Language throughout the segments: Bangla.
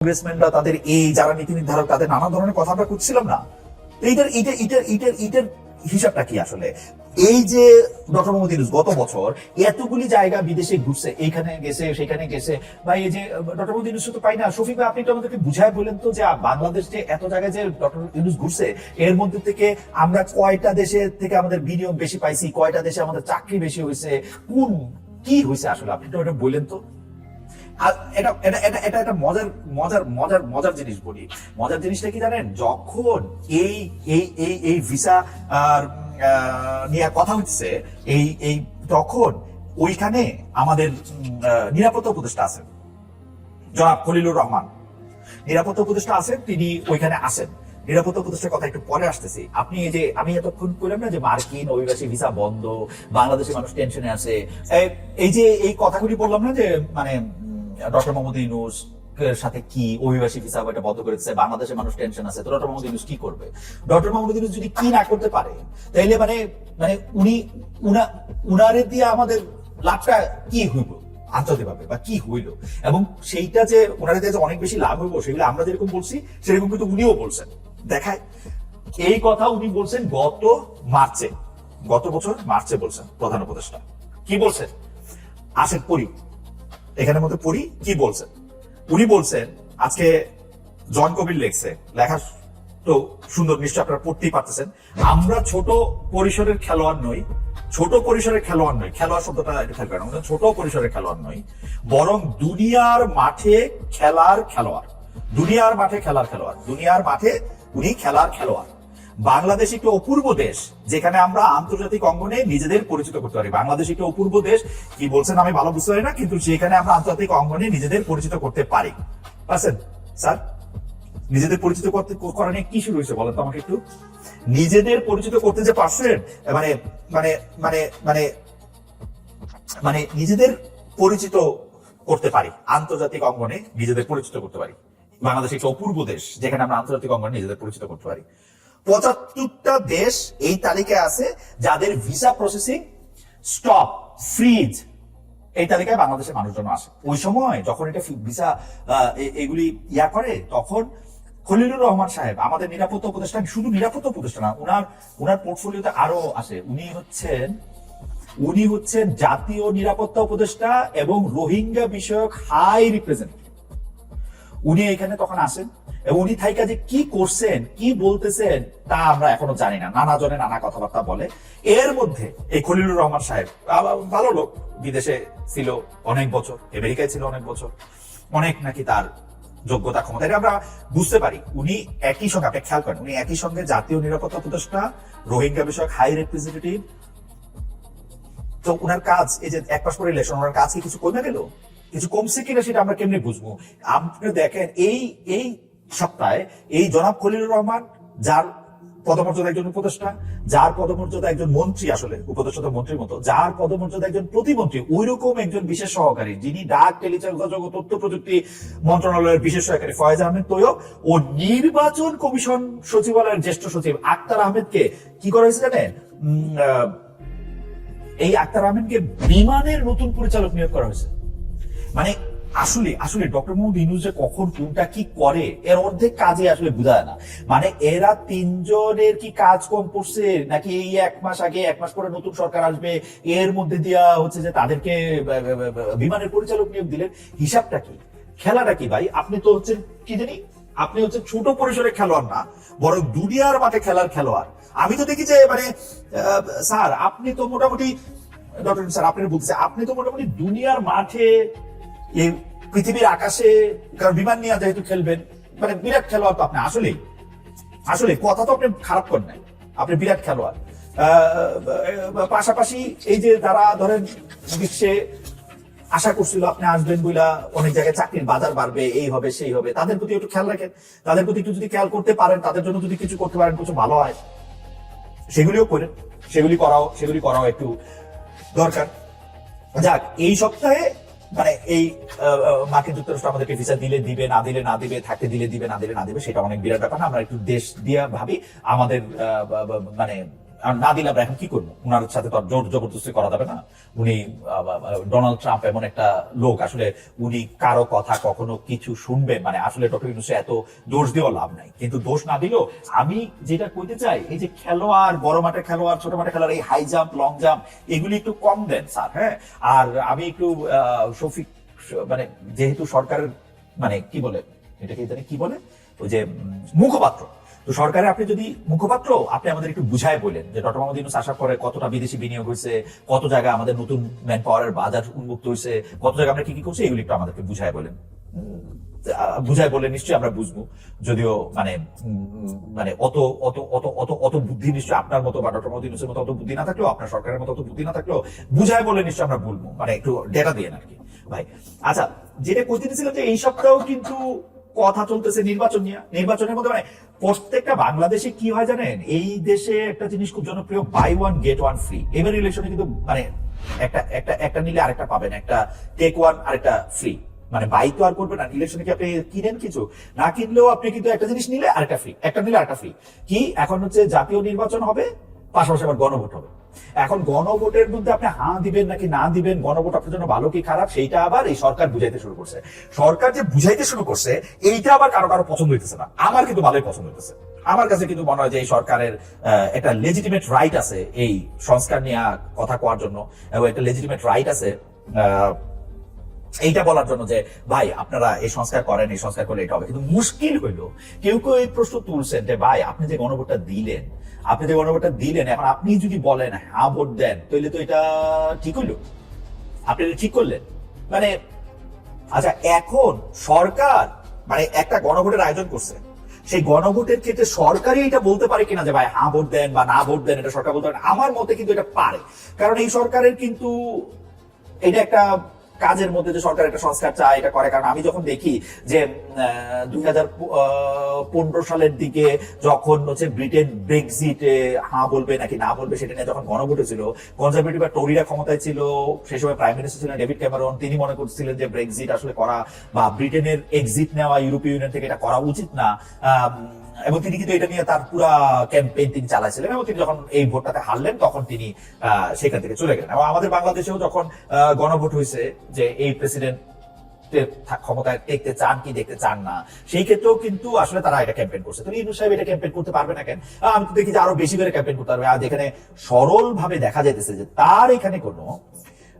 কংগ্রেসম্যানরা তাদের এই যারা নীতি নির্ধারক তাদের নানা ধরনের কথা আমরা করছিলাম না। এইটার হিসাবটা কি আসলে? এই যে ডক্টর মোহাম্মদ ইউনূস গত বছর এতগুলি জায়গা বিদেশে ঘুরছে, এইখানে গেছে সেখানে গেছে, বা এই যে ডক্টর মোহাম্মদ ইউনূস তো পাই না। শফিক ভাই, আপনি তো আমাদেরকে বুঝায় বলেন তো যে বাংলাদেশ যে এত জায়গায় যে ডক্টর ইউনূস ঘুরছে, এর মধ্যে থেকে আমরা কয়টা দেশে থেকে আমাদের বিনিয়োগ বেশি পাইছি, কয়টা দেশে আমাদের চাকরি বেশি হয়েছে, কি হয়েছে আসলে আপনি তো এটা বললেন তো। এটা মজার মজার মজার মজার জিনিস বলি। মজার জিনিসটা কি জানেন? যখন এই এই এই এই ভিসা নিয়ে কথা হচ্ছে, এই তখন ওইখানে আমাদের নিরাপত্তা উপদেষ্টা আছেন, জনাব খলিলুর রহমান নিরাপত্তা উপদেষ্টা আছেন, তিনি ওইখানে আসেন। নিরাপত্তা উপদেষ্টার কথা একটু পরে আসতেছি। আপনি এই যে আমি এতক্ষণ বললাম না যে মার্কিন অভিবাসী ভিসা বন্ধ, বাংলাদেশের মানুষ টেনশনে আছে, এই যে এই কথাগুলি বললাম না যে মানে ডক্টর মোহাম্মদ ইউনূস সাথে কি অভিবাসী ভিসা এটা বন্ধ করেছে, বাংলাদেশের মানুষ টেনশন আছে, তো ডক্টর মোহাম্মদ ইউনূস কি করবে? ডক্টর মোহাম্মদ ইউনূস যদি কি না করতে পারে, তাইলে মানে মানে উনারে দিয়ে আমাদের লাভটা কি হইব আন্তর্জাতিকভাবে, বা কি হইল? এবং সেইটা যে ওনারে দিয়ে অনেক বেশি লাভ হইব, সেগুলো আমরা যেরকম বলছি সেরকম কিন্তু উনিও বলছেন। দেখায় এই কথা উনি বলছেন গত বছর মার্চে বলছেন প্রধান উপদেষ্টা। কি বলছেন? আসেন পড়ি, এখানের মধ্যে পড়ি কি বলছেন। উনি বলছেন, আজকে জন কবির লেখা তো সুন্দর, নিশ্চয় আপনারা পড়তেই পারতেছেন। আমরা ছোট পরিসরের খেলোয়াড় নই, খেলোয়াড় শব্দটা খেয়াল করেন, ছোট পরিসরের খেলোয়াড় নই, বরং দুনিয়ার মাঠে খেলার খেলোয়াড়। দুনিয়ার মাঠে উনি খেলার খেলোয়াড়। বাংলাদেশ একটি অপূর্ব দেশ, যেখানে আমরা আন্তর্জাতিক অঙ্গনে নিজেদের পরিচিত করতে পারি। বাংলাদেশ একটি অপূর্ব দেশ, কি বলছেন আমি ভালো বুঝতে পারি না, কিন্তু সেখানে আমরা আন্তর্জাতিক অঙ্গনে নিজেদের পরিচিত করতে পারি। পারছেন স্যার? নিজেদের পরিচিত করা নিয়ে কি শুরু হয়েছে বলেন তো আমাকে একটু। নিজেদের পরিচিত করতে যে পারছেন, মানে মানে মানে মানে মানে নিজেদের পরিচিত করতে পারি, আন্তর্জাতিক অঙ্গনে নিজেদের পরিচিত করতে পারি। বাংলাদেশ একটি অপূর্ব দেশ, যেখানে আমরা আন্তর্জাতিক অঙ্গনে নিজেদের পরিচিত করতে পারি। ৭৫টা দেশ এই তালিকায় আছে যাদের ভিসা প্রসেসিং স্টপ, ফ্রিজ, এই তালিকায় বাংলাদেশের মানুষজন আসে। ওই সময় যখন এটা ভিসা এগুলি করে, তখন খলিলুর রহমান সাহেব আমাদের নিরাপত্তা উপদেষ্টা, শুধু নিরাপত্তা উপদেষ্টা না, উনার পোর্টফোলিওতে আরো আসে। উনি হচ্ছেন জাতীয় নিরাপত্তা উপদেষ্টা এবং রোহিঙ্গা বিষয়ক হাই রিপ্রেজেন্টেটিভ। উনি এখানে তখন আসেন এবং উনি থাইকা যে কি করছেন, কি বলতেছেন, তা আমরা এখনো জানি না। নানা জনে নানা কথাবার্তা বলে। এর মধ্যে এই খলিলুর রহমান সাহেব ভালো লোক, বিদেশে ছিল অনেক বছর, আমেরিকায় ছিল অনেক বছর, অনেক নাকি তার যোগ্যতা ক্ষমতা, এটা আমরা বুঝতে পারি। উনি একই সঙ্গে, আপনি খেয়াল করেন, উনি একই সঙ্গে জাতীয় নিরাপত্তা উপদেষ্টা, রোহিঙ্গা বিষয়ক হাই রিপ্রেজেন্টেটিভ। তো উনার কাজ, এই যে এক মাস পরে ইলেকশন, ওনার কাজ কি কিছু কমে গেল? কিছু কমছে কিনা সেটা আমরা কেমনে বুঝবো? আপনি দেখেন এই সপ্তাহে এই জনাব খলিলুর রহমান, যার পদমর্যাদা একজন উপদেষ্টা, যার পদমর্যাদা একজন মন্ত্রী, আসলে উপদেষ্টা তো মন্ত্রীর মতো, যার পদমর্যাদা একজন প্রতিমন্ত্রী, ওই রকম একজন বিশেষ সহকারী, যিনি ডাক, টেলিযোগাযোগ ও তথ্য প্রযুক্তি মন্ত্রণালয়ের বিশেষ সহকারী ফয়েজ আহমেদ তৈয়ব ও নির্বাচন কমিশন সচিবালয়ের জ্যেষ্ঠ সচিব আক্তার আহমেদকে কি করা হয়েছে জানেন? এই আক্তার আহমেদকে বিমানের নতুন পরিচালক নিয়োগ করা হয়েছে। মানে আসলে ডক্টর মোহাম্মদ ইউনূস যে কখন কোনটা কি করে, এর অর্ধেক কাজে আসলে বোঝা যায় না। মানে এরা তিনজনের কি কাজ কম পড়ছে, নাকি এই এক মাস পরে নতুন সরকার আসবে, এর মধ্যে দিয়া হচ্ছে যে তাদেরকে বিমানের পরিচালক নিয়োগ দিলেন? হিসাবটা কি, খেলাটা কি ভাই? আপনি তো হচ্ছেন কি জানি, আপনি হচ্ছেন ছোট পরিসরে খেলোয়াড় না, বরং দুনিয়ার মাঠে খেলার খেলোয়াড়। আমি তো দেখি যে মানে স্যার, আপনি তো মোটামুটি ডক্টর স্যার, আপনি বলতেছে আপনি তো মোটামুটি দুনিয়ার মাঠে, এই পৃথিবীর আকাশে, কারণ বিমান নিয়ে যেহেতু খেলবেন, মানে বিরাট খেলোয়াড় তো আপনি। আসলে কথা তো আপনি খারাপ করেন নাই, আপনি বিরাট খেলোয়াড়। পাশাপাশি এই যে যারা ধরেন বিশ্বে আশা করছিল আপনি আসবেন বইলা, অনেক জায়গায় চাকরির বাজার বাড়বে, এই হবে সেই হবে, তাদের প্রতি একটু খেয়াল রাখেন। তাদের প্রতি একটু যদি খেয়াল করতে পারেন, তাদের জন্য যদি কিছু করতে পারেন, কিছু ভালো হয়, সেগুলিও করেন। সেগুলি করাও একটু দরকার। যাক, এই সপ্তাহে মানে এই মার্কিন যুক্তরাষ্ট্র আমাদেরকে ভিসা দিলে দিবে, না দিলে না দিবে, থাকতে দিলে দিবে, না দিলে না দিবে, সেটা অনেক বিরাট ব্যাপার না। আমরা একটু দেশ দিয়ে ভাবি, আমাদের মানে আর না দিলে আমরা এখন কি করবো? উনার সাথে তো আর জোর জবরদস্তি করা যাবে না। উনি ডোনাল্ড ট্রাম্প এমন একটা লোক, আসলে উনি কারো কথা কখনো কিছু শুনবেন, মানে আসলে ডক্টর ইউনূসে এত দোষ দিয়েও লাভ নাই। কিন্তু দোষ না দিলেও আমি যেটা কইতে চাই, এই যে খেলোয়াড়, বড় মাঠের খেলোয়াড়, ছোট মাঠের খেলোয়াড়, এই হাই জাম্প, লং জাম্প, এগুলি একটু কম দেন স্যার। হ্যাঁ, আর আমি একটু শফিক, মানে যেহেতু সরকারের, মানে কি বলে এটাকে জানি কি বলে, ওই যে মুখপাত্র, তো সরকারের আপনি যদি মুখপাত্র, আপনি আমাদের একটু বুঝায় বলেন যে ডক্টর মোহাম্মদ ইউনূস আসার পরে কতটা বিদেশি বিনিয়োগ হয়েছে, কত জায়গায় আমাদের নতুন ম্যান পাওয়ারের বাজার উন্মুক্ত হয়েছে, কত জায়গায় আমরা কি কি করছি, এগুলি একটু আমাদেরকে বুঝায় বলেন। বুঝায় বলে নিশ্চয়ই আমরা বুঝবো, যদিও মানে মানে অত অত অত অত অত বুদ্ধি নিশ্চয়ই আপনার মতো বা ডক্টর মোহাম্মদ ইউনূসের মতো অত বুদ্ধি না থাকলেও, আপনার সরকারের মতো অত বুদ্ধি না থাকলেও বুঝায় বলে নিশ্চয়ই আমরা বলবো, মানে একটু ডেটা দিয়ে আর কি ভাই। আচ্ছা, যেটা কইতে দিয়েছিলাম যে এই সপ্তাহেও কিন্তু কথা চলতেছে নির্বাচন নিয়ে। নির্বাচনের মধ্যে মানে প্রত্যেকটা বাংলাদেশে কি হয় জানেন, এই দেশে একটা জিনিস খুব জনপ্রিয়, buy one get one free. এবার ইলেকশনে কিন্তু মানে একটা একটা একটা নিলে আরেকটা পাবেন, একটা টেক ওয়ান আরেকটা ফ্রি। মানে বাই তো আর করবেন না ইলেকশনে, কি আপনি কিনেন কিছু, না কিনলেও আপনি কিন্তু একটা জিনিস নিলে আরেকটা ফ্রি, একটা নিলে আরেকটা ফ্রি। কি এখন হচ্ছে জাতীয় নির্বাচন হবে, পাশাপাশি আবার গণভোট হবে। এখন গণভোটের মধ্যে আপনি হ্যাঁ দিবেন নাকি না দিবেন, গণভোট আপনার জন্য ভালো কি খারাপ, সেইটা আবার এই সরকার বুঝাইতে শুরু করছে। সরকার যে বুঝাইতে শুরু করছে, এইটা আবার কারো কারো পছন্দ হইতেছে না। আমার কিন্তু ভালোই পছন্দ হইতেছে। আমার কাছে কিন্তু মনে হয় যে এই সরকারের একটা লেজিটিমেট রাইট আছে এই সংস্কার নিয়ে কথা কোয়ার জন্য, এবং একটা লেজিটিমেট রাইট আছে এইটা বলার জন্য যে ভাই আপনারা এই সংস্কার করেন, এই সংস্কার করলে এটা হবে। কিন্তু মুশকিল হইলো, কেউ কেউ এই প্রশ্ন তুলছেন যে ভাই আপনি যে গণভোটটা দিলেন, এখন আপনি যদি বলেন হ্যাঁ ভোট দেন, তাহলে তো এটা ঠিক হইলো, আপনি ঠিক করলেন মানে। আচ্ছা, এখন সরকার মানে একটা গণভোটের আয়োজন করছে, সেই গণভোটের ক্ষেত্রে সরকারই এটা বলতে পারে কিনা যে ভাই হ্যাঁ ভোট দেন বা না ভোট দেন, এটা সরকার বলতে পারে? আমার মতে কিন্তু এটা পারে, কারণ এই সরকারের কিন্তু এটা একটা কাজের মধ্যে যে সরকার একটা সংস্কার চায়, এটা করে। কারণ আমি যখন দেখি যে 2015 সালের দিকে যখন হচ্ছে ব্রিটেন ব্রেক্সিটে হ্যাঁ বলবে নাকি না বলবে সেটা নিয়ে যখন গণভোট ছিল, কনজারভেটিভ আর টরিরা ক্ষমতায় ছিল, সেই সময় প্রাইম মিনিস্টার ছিলেন ডেভিড ক্যামেরন। তিনি মনে করছিলেন যে ব্রেক্সিট আসলে করা বা ব্রিটেনের এক্সিট নেওয়া ইউরোপীয় ইউনিয়ন থেকে এটা করা উচিত না, এবং তিনি কিন্তু এটা নিয়ে তার পুরা ক্যাম্পেইন তিনি চালাইছিলেন। এবং তিনি যখন এই ভোটটাতে হারলেন, তখন তিনি সেখান থেকে চলে গেলেন। এবং আমাদের বাংলাদেশেও যখন গণভোট হয়েছে যে এই প্রেসিডেন্ট ক্ষমতায় দেখতে চান কি দেখতে চান না, সেই ক্ষেত্রেও কিন্তু আসলে তারা এটা ক্যাম্পেইন করছে। তো ইউনূস সাহেব এটা ক্যাম্পেইন করতে পারবে না কেন? আমি তো দেখি যে আরো বেশি করে ক্যাম্পেইন করতে পারবে। আর এখানে সরল ভাবে দেখা যাইতেছে যে তার এখানে কোনো,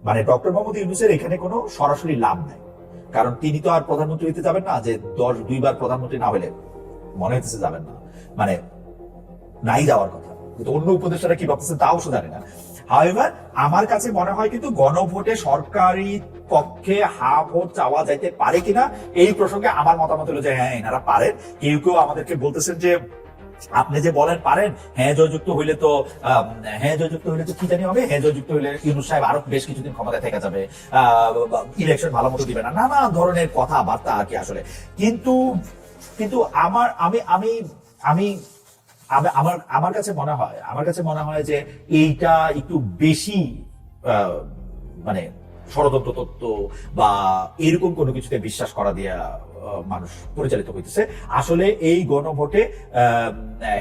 মানে ডক্টর মোহাম্মদ ইউনূসের এখানে কোনো সরাসরি লাভ নাই। কারণ তিনি তো আর প্রধানমন্ত্রী হইতে যাবেন না, যে 2বার প্রধানমন্ত্রী না হলে মনে হইতেছে যাবেন না, মানে নাই যাওয়ার কথা। কিন্তু অন্য উপদেষ্টারা কি ভাবতেছে তাও সে জানে না। হাওয়েভার আমার কাছে মনে হয় কিন্তু গণভোটে সরকারি পক্ষে হা ভোট চাওয়া যাইতে পারে কিনা, এই প্রসঙ্গে আমার মতামত হলো যে হ্যাঁ এনারা পারেন। কেউ কেউ আমাদেরকে বলতেছেন যে আপনি যে বলেন পারেন, হ্যাঁ জয়যুক্ত হইলে তো কি জানি হবে, হ্যাঁ জয়যুক্ত হইলে ইউনূস সাহেব আরো বেশ কিছুদিন ক্ষমতায় থেকে যাবে, ইলেকশন ভালো মতো দিবে না, নানা ধরনের কথাবার্তা আর কি আসলে। কিন্তু কিন্তু আমার কাছে মনে হয় যে এইটা একটু বেশি মানে ষড়যন্ত্র তত্ত্ব বা এরকম কোনো কিছুতে বিশ্বাস করা দিয়া মানুষ পরিচালিত হইতেছে। আসলে এই গণভোটে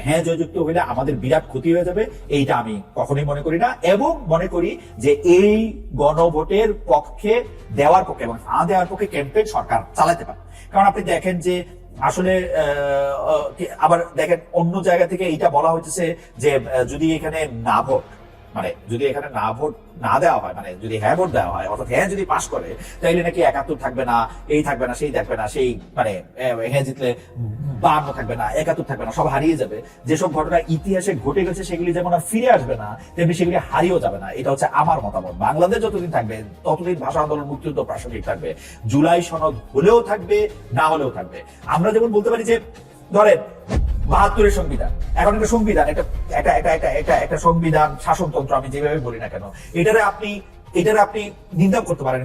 হ্যাঁ জয়যুক্ত হইলে আমাদের বিরাট ক্ষতি হয়ে যাবে, এইটা আমি কখনোই মনে করি না। এবং মনে করি যে এই গণভোটের পক্ষে দেওয়ার পক্ষে এবং হ্যাঁ দেওয়ার পক্ষে ক্যাম্পেইন সরকার চালাতে পারে। কারণ আপনি দেখেন যে আসলে আবার দেখেন অন্য জায়গা থেকে এইটা বলা হইতেছে যে যদি এখানে না ভোট, মানে যদি এখানে না ভোট না দেওয়া হয়, মানে যদি হ্যাঁ ভোট দেওয়া হয়, অর্থাৎ হ্যাঁ যদি পাস করে, তাইলে নাকি 71 থাকবে না, এই থাকবে না, সেই থাকবে না, সেই মানে হ্যাঁ জিতলে 52 থাকবে না, 71 থাকবে না, সব হারিয়ে যাবে। যেসব ঘটনা ইতিহাসে ঘটে গেছে সেগুলি যেমন আর ফিরে আসবে না, তেমনি সেগুলি হারিয়েও যাবে না। এটা হচ্ছে আমার মতামত। বাংলাদেশ যতদিন থাকবে ততদিন ভাষা আন্দোলন মুক্তিযুদ্ধ প্রাসঙ্গিক থাকবে, জুলাই সনদ হলেও থাকবে, না হলেও থাকবে। আমরা যেমন বলতে পারি যে ধরেন 72-এর সংবিধান, এখন একটা সংবিধান, একটা সংবিধান শাসনতন্ত্র, আমি যেভাবে বলি না কেন, এটারে আপনি নিন্দা করতে পারেন,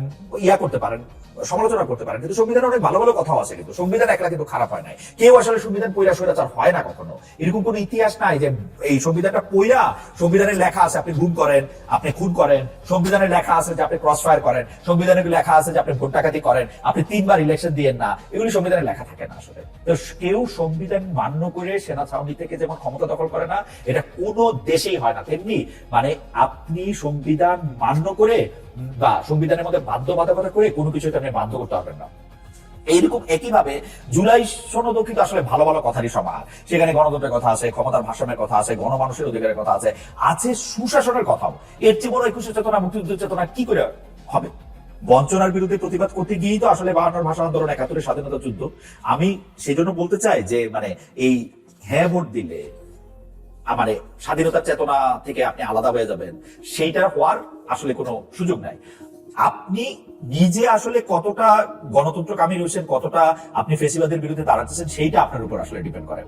করতে পারেন, সমালোচনা করতে পারেন, কিন্তু সংবিধানে অনেক ভালো ভালো কথাও আছে, কিন্তু সংবিধান একলা কিন্তু খারাপ হয় নাই। কেউ আসলে সংবিধান পইরা স্বৈরাচার হয় না কখনো, এরকম কোনো ইতিহাস নাই যে এই সংবিধানটা পইরা, সংবিধানে লেখা আছে আপনি গুম করেন, আপনি খুন করেন, সংবিধানে লেখা আছে যে আপনি ক্রস ফায়ার করেন, সংবিধানে লেখা আছে যে আপনি ভোট ডাকাতি করেন, আপনি 3বার ইলেকশন দিয়েন না, এগুলি সংবিধানে লেখা থাকে না আসলে। তো কেউ সংবিধান মান্য করে সেনা ছাউনি থেকে যেমন ক্ষমতা দখল করে না, এটা কোনো দেশেই হয় না। তেমনি মানে আপনি সংবিধান মান্য করে বা সংবিধানের মধ্যে বাধ্যবাধকতা করে কোনো কিছু আপনি বাধ্য করতে পারবেন না। এইরকম একইভাবে জুলাই সনদও কিন্তু আসলে ভালো ভালো কথারই সমাহার। সেখানে গণতন্ত্রের কথা আছে, ক্ষমতার ভারসাম্যের কথা আছে, গণমানুষের অধিকারের কথা আছে, আছে সুশাসনের কথাও। এর চেয়ে বড় একুশে চেতনা, মুক্তিযুদ্ধের চেতনা কি করে হবে? বঞ্চনার বিরুদ্ধে প্রতিবাদ করতে গিয়েই তো আসলে 52 ভাষা আন্দোলন, 71 স্বাধীনতা যুদ্ধ। আমি সেই জন্য বলতে চাই যে মানে এই হ্যাঁ ভোট দিলে মানে স্বাধীনতার চেতনা থেকে আপনি আলাদা হয়ে যাবেন, সেইটা হওয়ার আসলে কোনো সুযোগ নাই। আপনি নিজে আসলে কতটা গণতন্ত্রকামী রয়েছেন, কতটা আপনি ফেসিবাদের বিরুদ্ধে দাঁড়াচ্ছেন, সেইটা আপনার উপর আসলে ডিপেন্ড করে,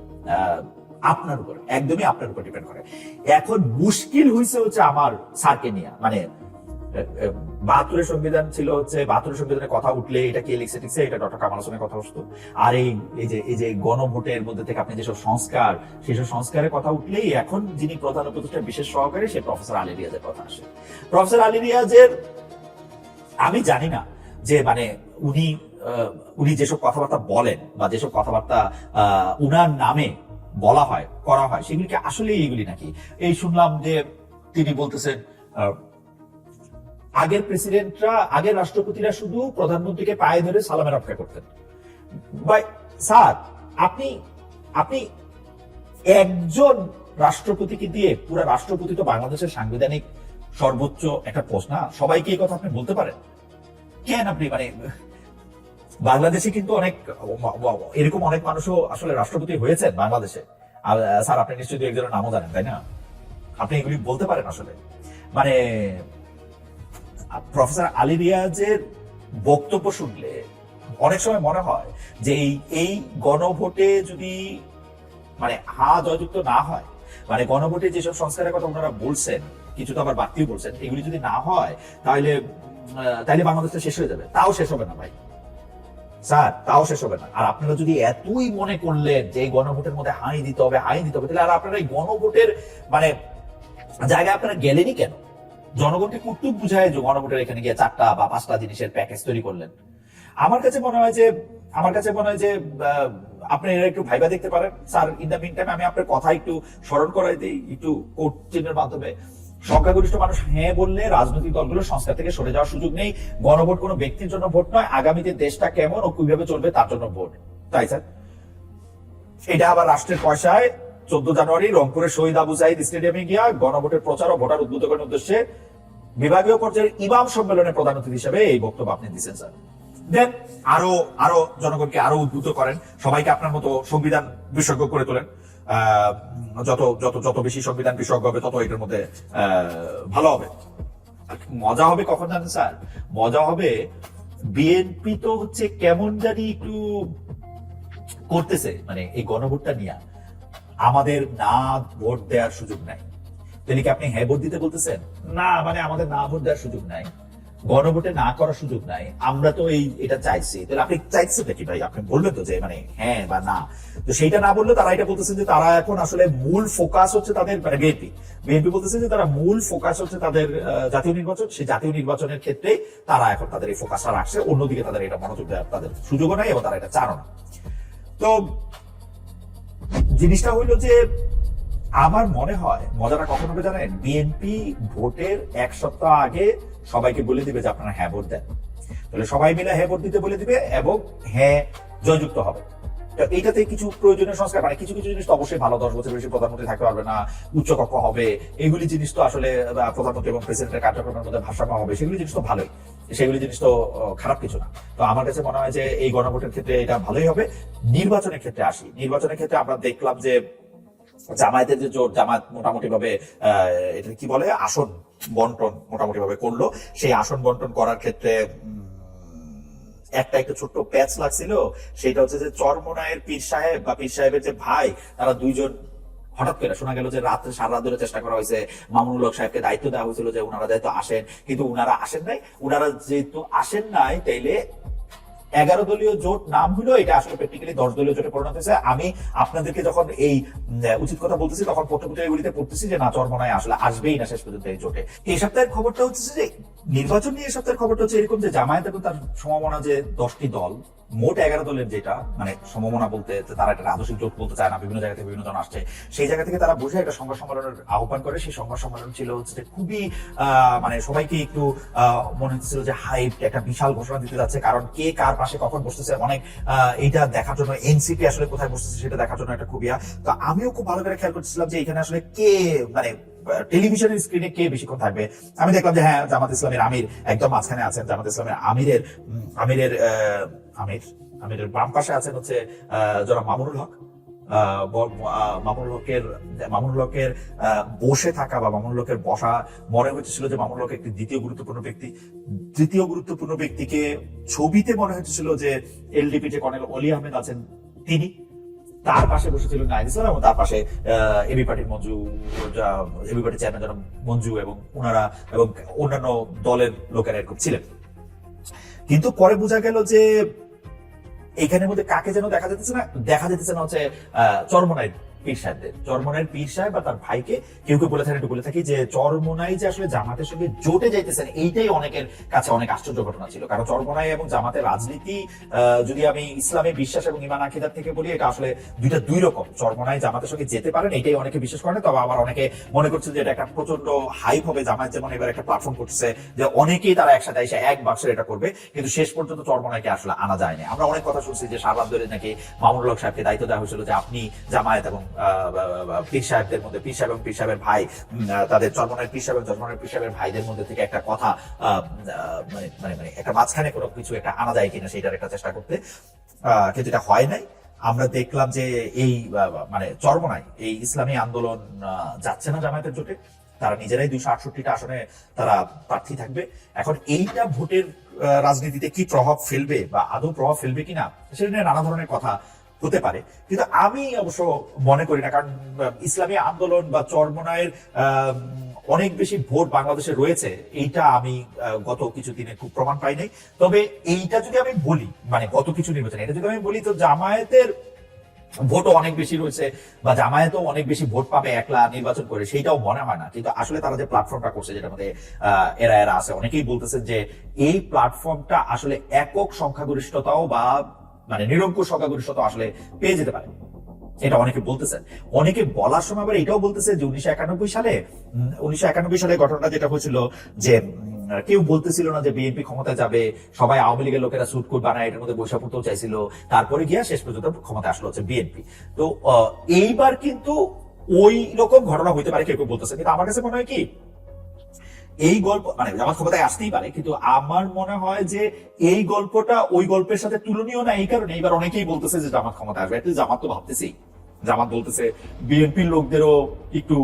আপনার উপর, একদমই আপনার উপর ডিপেন্ড করে। এখন মুশকিল হয়েছে হচ্ছে আমার স্যারকে নিয়ে, মানে 72 সংবিধান ছিল, হচ্ছে 72 সংবিধানের কথা উঠলে এটা কে লিখছে টিকছে, এটা ডক্টর কামাল হোসেনের কথা উঠতো। আর এই যে গণভোটের মধ্যে থেকে আপনি যেসব সংস্কার, সেসব সংস্কারের কথা উঠলেই এখন যিনি প্রধান উপদেষ্টা বিশেষ সহকারী, সে প্রফেসর আলী রিয়াজের কথা আসে। প্রফেসর আলী রিয়াজের আমি জানি না যে মানে উনি যেসব কথাবার্তা বলেন বা যেসব কথাবার্তা উনার নামে বলা হয়, করা হয়, সেগুলিকে আসলে এইগুলি নাকি। এই শুনলাম যে তিনি বলতেছেন আগের প্রেসিডেন্টরা, আগের রাষ্ট্রপতিরা শুধু প্রধানমন্ত্রীকে পায়ে ধরে সালামের অপেক্ষা করতেন। ভাই স্যার, আপনি একজন রাষ্ট্রপতিকে দিয়ে পুরো রাষ্ট্রপতি তো বাংলাদেশের সাংবিধানিক সর্বোচ্চ একটা পোস্ট না, সবাইকে এই কথা আপনি বলতে পারেন কেন? আপনি মানে বাংলাদেশে কিন্তু অনেক এরকম অনেক মানুষও আসলে রাষ্ট্রপতি হয়েছেন বাংলাদেশে। আর স্যার আপনি নিশ্চয়ই একজনের নামও জানেন, তাই না? আপনি এগুলি বলতে পারেন আসলে। মানে প্রফেসর আলী রিয়াজের বক্তব্য শুনলে অনেক সময় মনে হয় যে এই গণভোটে যদি মানে জয়যুক্ত না হয়, মানে গণভোটে যেসব সংস্কারের কথা ওনারা বলছেন, কিছু তো আবার বাড়তিও বলছেন, এগুলি যদি না হয় তাহলে বাংলাদেশটা শেষ হয়ে যাবে। তাও শেষ হবে না ভাই স্যার, তাও শেষ হবে না। আর আপনারা যদি এতই মনে করলেন যে এই গণভোটের মধ্যে হাই দিতে হবে, তাহলে আর আপনারা এই গণভোটের মানে জায়গায় আপনারা গেলেনই কেন? জনগণকে কুটুক বুঝায় যে গণভোটের এখানে গিয়ে 4টা বা 5টা জিনিসের প্যাকেজ তৈরি করলেন। আমার কাছে মনে হয় যে আপনি এরা একটু ভাইবা দেখতে পারেন। Sir in the meantime আমি আপনার কথা একটু স্মরণ করাই দিই একটু কোড চিহ্নের মাধ্যমে। সংখ্যাগরিষ্ঠ মানুষ হ্যাঁ বললে রাজনৈতিক দলগুলো সংস্কার থেকে সরে যাওয়ার সুযোগ নেই। গণভোট কোনো ব্যক্তির জন্য ভোট নয়, আগামীতে দেশটা কেমন ও কিভাবে চলবে তার জন্য ভোট। তাই স্যার, এটা আবার রাষ্ট্রের পয়সায় 14 জানুয়ারি রংপুরের শহীদ আবু সাইদ স্টেডিয়ামে গিয়া গণভোটের প্রচার ও ভোটার উদ্বুদ্ধ করার উদ্দেশ্যে বিভাগীয় পর্যায়ের ইমাম সম্মেলনে প্রধান অতিথি হিসেবে এই বক্তব্য আপনি দিচ্ছেন স্যার। দেন আরো জনগণকে আরো উদ্বুদ্ধ করেন, সবাইকে আপনার মতো সংবিধান বিশেষজ্ঞ করে তোলেন। যত যত যত বেশি সংবিধান বিশেষজ্ঞ হবে তত এটার মধ্যে ভালো হবে। মজা হবে কখন জানেন স্যার? মজা হবে বিএনপি তো হচ্ছে কেমন জানি একটু করতেছে, মানে এই গণভোটটা নিয়ে আমাদের না ভোট দেওয়ার সুযোগ নাই। তাহলে কি আপনি হ্যাঁ ভোট দিতে বলতেছেন? না, মানে আমাদের না ভোট দেওয়ার সুযোগ নাই, গণভোটে না করার সুযোগ নাই, আমরা তো এটা চাইছি। তাহলে আপনি চাইছেন নাকি ভাই? আপনি বলবেন তো যে মানে হ্যাঁ বা না। তো সেইটা না বললে তারা এটা বলতেছেন যে তারা এখন আসলে মূল ফোকাস হচ্ছে তাদের, মানে বিএনপি বলতেছে যে তারা মূল ফোকাস হচ্ছে তাদের জাতীয় নির্বাচন। সেই জাতীয় নির্বাচনের ক্ষেত্রে তারা এখন তাদের এই ফোকাসটা রাখছে, অন্যদিকে তাদের এটা মনোযোগ দেওয়ার তাদের সুযোগও নাই এবং তারা এটা চানো না। তো জিনিসটা হইলো যে আমার মনে হয় মজাটা কখন হবে জানেন? বিএনপি ভোটের 1 সপ্তাহ আগে সবাইকে বলে দিবে যে আপনারা হ্যাঁ ভোট দেন, তাহলে সবাই মিলে হ্যাঁ ভোট দিতে বলে দিবে এবং হ্যাঁ জয়যুক্ত হবে। এইটাতে কিছু প্রয়োজনীয় সংস্কার, মানে কিছু কিছু জিনিস তো অবশ্যই ভালো, 10 বছর বেশি প্রধানমন্ত্রী থাকতে পারবে না, উচ্চকক্ষ হবে, এইগুলি জিনিস তো আসলে প্রধানমন্ত্রী এবং প্রেসিডেন্টের কার্যক্রমের মধ্যে ভারসাম্য হবে, সেগুলি জিনিস তো ভালোই, সেগুলি জিনিস তো খারাপ কিছু না। তো আমার কাছে মনে হয় যে এই গণভোটের ক্ষেত্রে এটা ভালোই হবে। নির্বাচনের ক্ষেত্রে আসি, নির্বাচনের ক্ষেত্রে আমরা দেখলাম যে জামায়াতের যে জোট, জামায়াত মোটামুটি ভাবে এটা কি বলে আসন বন্টন মোটামুটি ভাবে করলো। সেই আসন বন্টন করার ক্ষেত্রে একটা ছোট্ট প্যাচ লাগছিল, সেটা হচ্ছে যে চরমোনায়ের পীর সাহেব বা পীর সাহেবের যে ভাই, তারা দুইজন হঠাৎ করে শোনা গেল যে রাত্রে সারা রাত ধরে চেষ্টা করা হয়েছে, মামুনুল হক সাহেবকে দায়িত্ব দেওয়া হয়েছিল যে উনারা যেহেতু আসেন, কিন্তু উনারা আসেন নাই। উনারা যেহেতু আসেন নাই, তাইলে 11 দলীয় জোট নাম হলো, এটা আসলে প্র্যাকটিক্যালি 10 দলীয় জোটে পরিণত হয়েছে। আমি আপনাদেরকে যখন এই উচিত কথা বলতেছি তখন পত্রপত্রিকাগুলিতে পড়তেছি যে না, চরমোনাই আসলে আসবেই না শেষ পর্যন্ত এই জোটে। এই সপ্তাহের খবরটা হচ্ছে যে নির্বাচন নিয়ে, এই সপ্তাহের খবরটা হচ্ছে এরকম যে জামায়াত এবং তার সম্ভাবনা যে 10টি দল, মোট 11 দলের যেটা মানে সম্ভাবনা বলতে তারা একটা রাজনৈতিক জোট বলতে চায় না, বিভিন্ন জায়গা থেকে বিভিন্ন জন আসছে, সেই জায়গা থেকে তারা বসে একটা সংবাদ সম্মেলনের আহ্বান করে। সেই সংবাদ সম্মেলন ছিল হচ্ছে খুবই মানে সবাইকে একটু মনে হচ্ছিল যে হাইপ, একটা বিশাল ঘোষণা দিতে যাচ্ছে, কারণ কে কার পাশে কখন বসতেছে অনেক এইটা দেখার জন্য, এনসিপি আসলে কোথায় বসতেছে সেটা দেখার জন্য একটা খুবই। তো আমিও খুব ভালো করে খেয়াল করতেছিলাম যে এখানে আসলে কে মানে টেলিভিশনের স্ক্রিনে কে বেশিক্ষণ থাকবে। আমি দেখলাম যে হ্যাঁ, জামাত ইসলামের আমির একদম মাঝখানে আছেন। জামাত ইসলামের আমিরের বাম পাশে আছেন হচ্ছে জনাব মামুনুল হক। মামুনুল হকের বসে থাকা বা মামুনুল হকের বসা মনে হচ্ছিল যে মামুনুল হক একটি দ্বিতীয় গুরুত্বপূর্ণ ব্যক্তি। তৃতীয় গুরুত্বপূর্ণ ব্যক্তিকে ছবিতে মনে হচ্ছিল যে এলডিপি যে কর্নেল অলি আহমেদ আছেন তিনি, তার পাশে বসেছিল নাহিদ ইসলাম, এবং তার পাশে এবি পার্টির চেয়ারম্যান জনাব মঞ্জু এবং ওনারা এবং অন্যান্য দলের লোকেরা এরকম ছিলেন। কিন্তু পরে বোঝা গেল যে এখানের মধ্যে কাকে যেন দেখা যেতেছে না হচ্ছে চরমোনাই পীর সাহেবদের। চরমোনাইয়ের পীর সাহেব বা তার ভাইকে কেউ কেউ বলে থাকি যে চরমোনাই যে আসলে জামাতের সঙ্গে জোটে যাইতেছেন, এইটাই অনেকের কাছে অনেক আশ্চর্য ঘটনা ছিল। কারণ চরমোনাই এবং জামাতের রাজনীতি যদি আমি ইসলামে বিশ্বাস এবং ইমান আকিদার থেকে বলি, এটা আসলে দুই রকম। চরমোনাই জামাতের সঙ্গে যেতে পারেন, এটাই অনেকে বিশ্বাস করেন। তবে আবার অনেকে মনে করছে যে এটা একটা প্রচন্ড হাইপ হবে। জামাত যেমন এবার একটা প্ল্যাটফর্ম করছে যে অনেকেই তারা একসাথে এসে এক বাক্সের এটা করবে, কিন্তু শেষ পর্যন্ত চরমোনাইকে আসলে আনা যায়নি। আমরা অনেক কথা শুনছি যে শাহবাজ ধরে নাকি মামুনুল হক সাহেবকে দায়িত্ব দেওয়া হয়েছিল যে আপনি জামায়াত এবং পীর সাহেবদের মধ্যে, পীর সাহেব এবং পীর সাহেবের ভাই, তাদের চরমোনাইয়ের পীর সাহেব এবং চরমোনাইয়ের পীর সাহেবের ভাইদের মধ্যে থেকে একটা কথা মানে একটা মাঝখানে কোনো কিছু একটা আনা যায় কিনা সেটার একটা চেষ্টা করতে, কিন্তু এটা হয় নাই। আমরা দেখলাম যে এই মানে চরমোনাই এই ইসলামী আন্দোলন যাচ্ছে না জামায়াতের জোটে। তারা নিজেরাই 268টা আসনে তারা প্রার্থী থাকবে। এখন এইটা ভোটের রাজনীতিতে কি প্রভাব ফেলবে বা আদৌ প্রভাব ফেলবে কিনা সেটা নিয়ে নানা ধরনের কথা হতে পারে, কিন্তু আমি অবশ্য মনে করি না। কারণ ইসলামী আন্দোলন বা চরমোনাইয়ের অনেক বেশি ভোট বাংলাদেশে রয়েছে, এইটা আমি গত কিছুদিনে খুব প্রমাণ পাই নাই। তবে এইটা যদি আমি বলি, মানে গত কিছু নির্বাচনে এটা যদি আমি বলি, তো জামায়াতের ভোটও অনেক বেশি রয়েছে বা জামায়াতও অনেক বেশি ভোট পাবে একলা নির্বাচন করে, সেইটাও মনে হয় না। কিন্তু আসলে তারা যে প্ল্যাটফর্মটা করছে, যেটার মধ্যে এরা আছে, অনেকেই বলতেছেন যে এই প্ল্যাটফর্মটা আসলে একক সংখ্যাগরিষ্ঠতাও বা মানে নিরঙ্কুশ সংখ্যাগরিষ্ঠতা আসলে পেয়ে যেতে পারে, এটা অনেকে বলতেছেন। অনেকে বলার সময় আবার এটাও বলতেছে যে 1991 সালে ঘটনাটা যেটা হয়েছিল যে কেউ বলতেছিল না যে বিএনপি ক্ষমতায় যাবে, সবাই আওয়ামী লীগের লোকেরা সুটকুট বানায় এটার মধ্যে বৈশা পড়তেও চাইছিল, তারপরে গিয়া শেষ পর্যন্ত ক্ষমতায় আসলো হচ্ছে বিএনপি। তো এইবার কিন্তু ওই রকম ঘটনা হইতে পারে কেউ কেউ বলতেছে, কিন্তু আমার কাছে মনে হয় কি এই গল্প মানে জামাত ক্ষমতায় আসতেই পারে, কিন্তু আমার মনে হয় যে এই গল্পটা ওই গল্পের সাথে তুলনীয় না। এই কারণে এবার অনেকেই বলতেছে যে জামাত ক্ষমতায় আসবে। জামাত তো ভাবতেছি, জামাত বলতেছে বিএনপির লোকদেরও একটু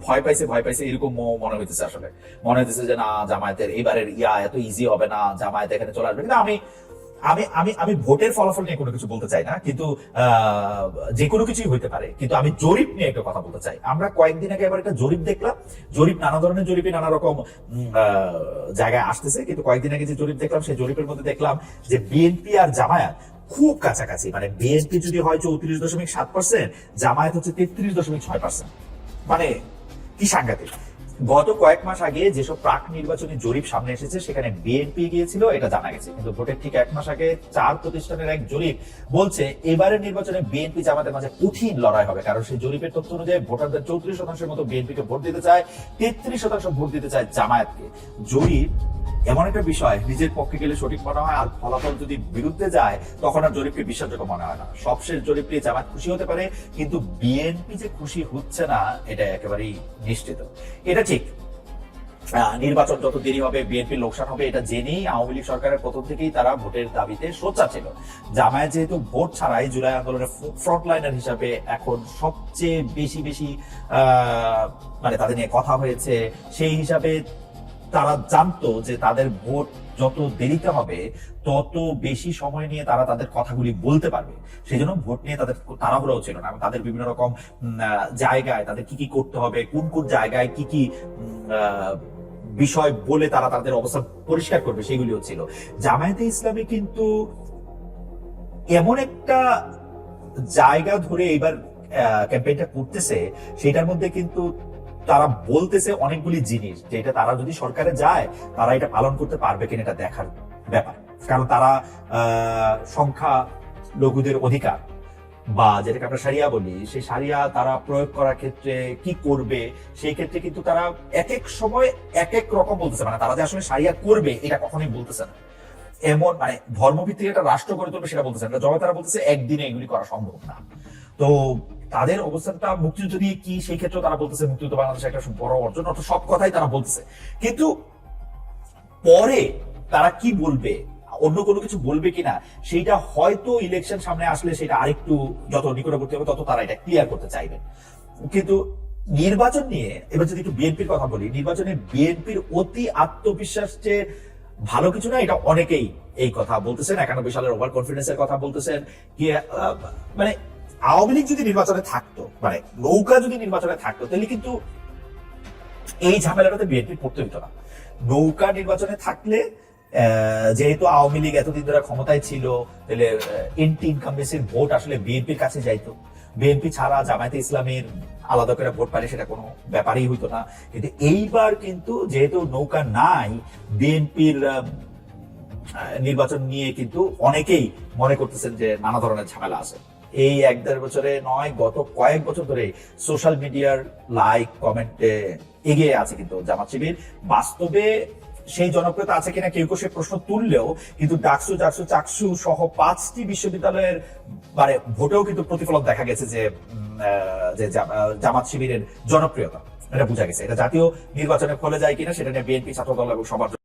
ভয় পাইছে এরকম মনে হইতেছে। আসলে মনে হইতেছে যে না, জামায়াতের এবারের এত ইজি হবে না, জামায়াত এখানে চলে আসবে। কিন্তু আমি আমি আমি আমি ভোটের ফলাফল নিয়ে কোনো কিছু বলতে চাই না, কিন্তু যে কোনো কিছুই হইতে পারে। কিন্তু আমি জরিপ নিয়ে একটা কথা বলতে চাই। আমরা কয়েকদিন আগে এবার একটা জরিপ দেখলাম, জরিপ নানা ধরনের জরিপে নানা রকম জায়গায় আসতেছে, কিন্তু কয়েকদিন আগে যে জরিপ দেখলাম সেই জরিপের মধ্যে দেখলাম যে বিএনপি আর জামায়াত খুব কাছাকাছি। মানে বিএনপি যদি হয় 34.7%, জামায়াত হচ্ছে 33.6%। মানে কি সাংঘাতিক। গত কয়েক মাস আগে যেসব প্রাক নির্বাচনী জরিপ সামনে এসেছে সেখানে বিএনপি গিয়েছিল, এটা জানা গেছে। কিন্তু ভোটের ঠিক 1 মাস আগে 4 প্রতিষ্ঠানের এক জরিপ বলছে এবারের নির্বাচনে বিএনপি জামাতের মাঝে কঠিন লড়াই হবে। কারণ সেই জরিপের তথ্য অনুযায়ী ভোটারদের 34% মতো বিএনপিকে ভোট দিতে চায়, 33% ভোট দিতে চায় জামায়াতকে। জরিপ এমন একটা বিষয়, নিজের পক্ষে গেলে সঠিক মনে হয়, আর ফলাফল যদি বিরুদ্ধে যায় তখন আর জরিপকে বিশ্বাসযোগ্য মনে হয় না। সবশেষ জরিপ নিয়ে জামায়াত খুশি হতে পারে, কিন্তু বিএনপি যে খুশি হচ্ছে না এটা একেবারেই নিশ্চিত। এটা ঠিক, নির্বাচন যত দেরি হবে বিএনপির লোকসান হবে, এটা জেনেই আওয়ামী লীগ সরকারের প্রথম থেকেই তারা ভোটের দাবিতে সোচ্চার ছিল। জামায়াত যেহেতু ভোট ছাড়াই জুলাই আন্দোলনের ফ্রন্ট লাইনার হিসাবে এখন সবচেয়ে বেশি মানে তাদের নিয়ে কথা হয়েছে, সেই হিসাবে তারা জানতো যে তাদের ভোট যত দেরিতে হবে তত বেশি সময় নিয়ে তারা তাদের কথাগুলি বলতে পারবে। সেই জন্য ভোট নিয়ে তাদের তাড়াহুড়াও ছিল না। তাদের বিভিন্ন রকম জায়গায় তাদের কি কি করতে হবে, কোন কোন জায়গায় কি কি বিষয় বলে তারা তাদের অবস্থান পরিষ্কার করবে, সেগুলিও ছিল। জামায়াতে ইসলামী কিন্তু এমন একটা জায়গা ধরে এবার ক্যাম্পেইনটা করতেছে, সেটার মধ্যে কিন্তু তারা বলতেছে অনেকগুলি জিনিস, যেটা তারা যদি সরকারে যায় তারা এটা পালন করতে পারবে কিনা এটা দেখার ব্যাপার। কারণ তারা সংখ্যা লঘুদের অধিকার বা যেটাকে আমরা সারিয়া বলি, সেই সারিয়া তারা প্রয়োগ করার ক্ষেত্রে কি করবে, সেই ক্ষেত্রে কিন্তু তারা এক এক সময় এক এক রকম বলতেছে। মানে তারা যে আসলে সারিয়া করবে এটা কখনোই বলতেছে না, এমন মানে ধর্মভিত্তিক একটা রাষ্ট্র গড়ে তুলবে সেটা বলতেছে না। জবাই তারা বলতেছে একদিনে এগুলি করা সম্ভব না। তো তাদের অবস্থানটা মুক্তিযুদ্ধ নিয়ে কি, সেই ক্ষেত্রে তারা বলতেছে মুক্তিযুদ্ধ বাংলাদেশের একটা বড় অর্জন, অর্থাৎ সব কথাই তারা বলতেছে। কিন্তু পরে তারা কি বলবে, অন্য কোনো কিছু বলবে কিনা, সেইটা হয়তো ইলেকশন সামনে আসলে সেটা আরেকটু যত নিকটবর্তী হবে তত তারা এটা ক্লিয়ার করতে চাইবেন। কিন্তু নির্বাচন নিয়ে এবার যদি একটু বিএনপির কথা বলি, নির্বাচনে বিএনপির অতি আত্মবিশ্বাস যে ভালো কিছু না, এটা অনেকেই এই কথা বলতেছেন। 91 সালের ওভার কনফিডেন্সের কথা বলতেছেন কি, মানে আওয়ামী লীগ যদি নির্বাচনে থাকতো, মানে নৌকা যদি নির্বাচনে থাকতো, তাহলে কিন্তু এই ঝামেলাটাতে বিএনপি পড়তে হতো না। নৌকা নির্বাচনে থাকলে যেহেতু আওয়ামী লীগ এতদিন ধরে ক্ষমতায় ছিল, তাহলে এন্টি ইনকামবেন্সির ভোট আসলে বিএনপির কাছে যাইতো। বিএনপি ছাড়া জামায়াতে ইসলামের আলাদা করে ভোট পাইলে সেটা কোনো ব্যাপারই হইতো না। কিন্তু এইবার কিন্তু যেহেতু নৌকা নাই, বিএনপির নির্বাচন নিয়ে কিন্তু অনেকেই মনে করতেছেন যে নানা ধরনের ঝামেলা আছে। এই 1-1.5 বছরে নয়, গত কয়েক বছর ধরে সোশ্যাল মিডিয়ার লাইক কমেন্টে এগিয়ে আছে কিন্তু জামাত শিবির। বাস্তবে সেই জনপ্রিয়তা আছে কিনা কেউ কেউ সে প্রশ্ন তুললেও কিন্তু ডাকসু, জাকসু, চাকসু সহ 5টি বিশ্ববিদ্যালয়ের মানে ভোটেও কিন্তু প্রতিফলন দেখা গেছে যে জামাত শিবিরের জনপ্রিয়তা এটা বোঝা গেছে। এটা জাতীয় নির্বাচনে ফলে যায় কিনা সেটা নিয়ে বিএনপি, ছাত্রদল এবং সবার